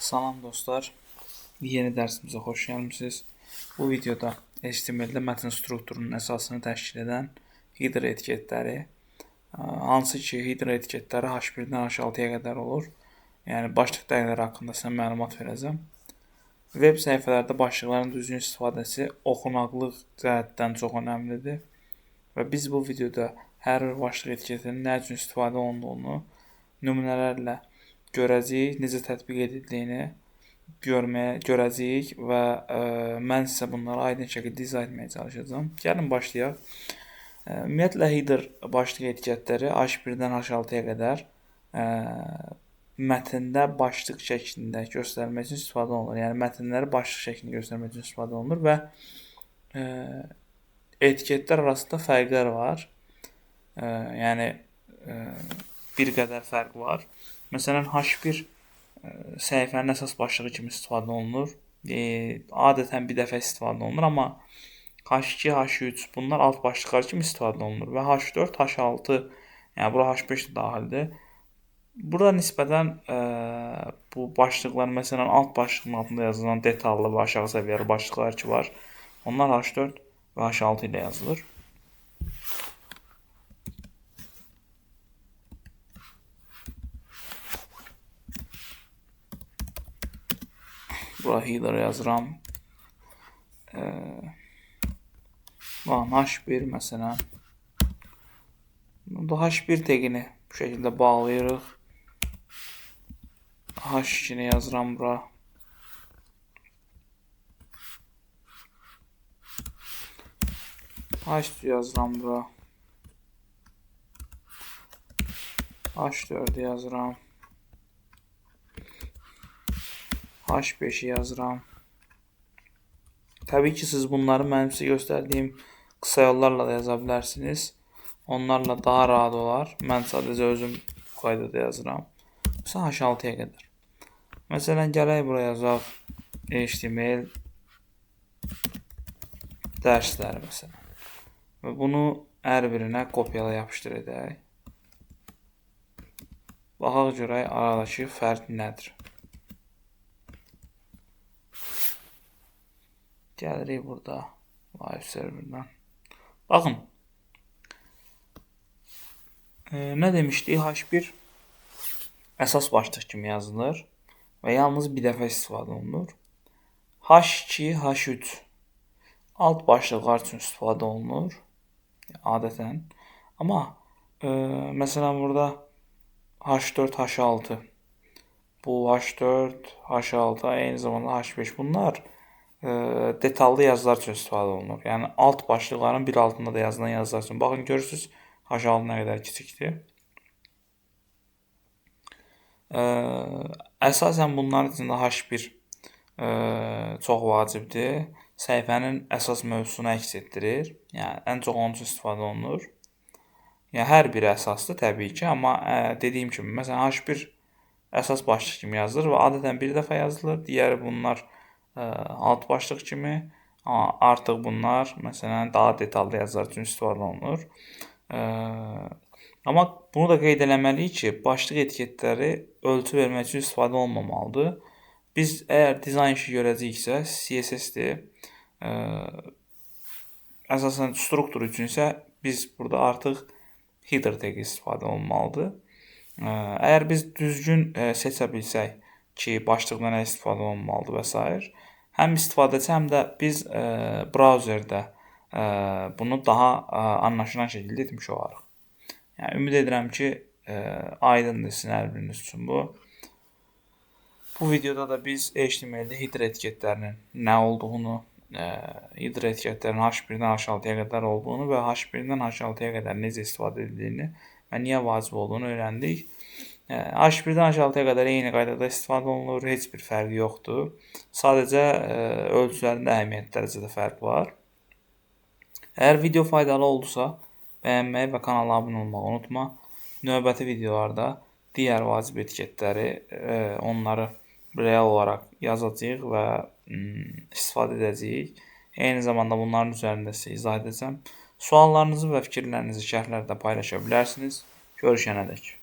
Salam dostlar, yeni dərsimizə xoş gəlmisiniz. Bu videoda HTML-də mətn strukturunun əsasını təşkil edən header etiketləri, hansı ki header etiketləri H1-dən H6-ya qədər olur. Yəni başlıq dəyərləri haqqında sizə məlumat verəcəm. Web səhifələrdə başlıqların düzgün istifadəsi oxunaqlıq cəhətdən çox önəmlidir. Və biz bu videoda hər bir başlıq etiketinin nə üçün istifadə olunduğunu nümunələrlə görəcəyik, necə tətbiq edildiyini görəcəyik və mən sizə bunları aydın şəkildə izah etməyə çalışacağam. Gəlin başlayaq. Ümumiyyətlə header başlıq etiketləri H1-dən H6-ya qədər mətndə başlıq şəklində göstərmək üçün istifadə olunur. Yəni mətnləri başlıq şəklində göstərmək üçün istifadə olunur və etiketlər arasında fərqlər var. Yəni bir qədər fərq var. Məsələn, H1 səhifənin əsas başlığı kimi istifadə olunur. Adətən bir dəfə istifadə olunur, amma H2, H3 bunlar alt başlıqlar kimi istifadə olunur və H4, H6, yəni bura H5 də daxildir. Burada nisbətən bu başlıqlar, məsələn, alt başlığın altında yazılan detallı və aşağı səviyyəli başlıqlar ki var. Onlar H4 və H6 ilə yazılır. Bura header yazıram. H1 məsələn. H1 tegini bu şəkildə bağlayırıq. H2-ni yazıram bura. H3 yazıram bura. H4 yazıram. H5'i yazıram. Təbii ki, siz bunları mənim sizə göstərdiyim qısa yollarla da yaza bilərsiniz. Onlarla daha rahat olar. Mən sadəcə özüm bu qaydada yazıram. Məsələn, H6-ya qədər. Məsələn, gələk buraya yazaq HTML dərsləri məsələn. Və bunu hər birinə kopyala yapışdır edək. Baxaq görək aradakı fərq nədir? Gəlirik burada live serverdən. Baxın. Nə demişdik? H1 əsas başlıq kimi yazılır və yalnız bir dəfə istifadə olunur. H2, H3 alt başlıqlar üçün istifadə olunur. Adətən. Amma məsələn burada H4, H6 bu H4, H6 eyni zamanda H5 bunlar detallı yazılar üçün istifadə olunur. Yəni alt başlıqların bir altında da yazılan yazılar üçün. Baxın görürsüz H6 nə qədər kiçikdir. Əsasən bunların içində H1 çox vacibdir. Səhifənin əsas mövzusunu əks etdirir. Yəni ən çox onun üçün istifadə olunur. Yəni hər biri əsasdır təbii ki, amma dediyim kimi məsələn H1 əsas başlıq kimi yazılır və adətən bir dəfə yazılır. Digəri bunlar alt başlıq kimi, artıq bunlar məsələn daha detallı yazılar üçün istifadə olunur. Amma bunu da qeyd eləməliyik ki, başlıq etiketləri ölçü vermək üçün istifadə olunmamalıdır. Biz əgər dizayn işi görəcəyiksə, CSS-dir. Əsasən struktur üçün isə biz burada artıq header tagi istifadə olunmalıdır. Əgər biz düzgün seçə bilsək ki, başlıqda nə istifadə olunmalıdır və s. Həm istifadəçi, həm də biz brauzerdə bunu daha anlaşılan şəkildə etmiş olarıq. Yəni, ümid edirəm ki, aydındır sizin hər biriniz üçün bu. Bu videoda da biz HTML-də header etiketlərinin nə olduğunu, header etiketlərinin H1-dən H6-ya qədər olduğunu və H1-dən H6-ya qədər necə istifadə edildiyini və niyə vacib olduğunu öyrəndik. H1-dən H6-ya qədər eyni qaydada istifadə olunur, heç bir fərqi yoxdur. Sadəcə ölçülərində əhəmiyyət dərəcədə fərq var. Əgər video faydalı oldusa, bəyənməyi və kanala abunə olmağı unutma. Növbəti videolarda digər vacib etiketləri, onları real olaraq yazacağıq və istifadə edəcəyik. Eyni zamanda bunların üzərində sizə izah edəcəm. Suallarınızı və fikirlərinizi şərhlərdə paylaşa bilərsiniz. Görüşənədək.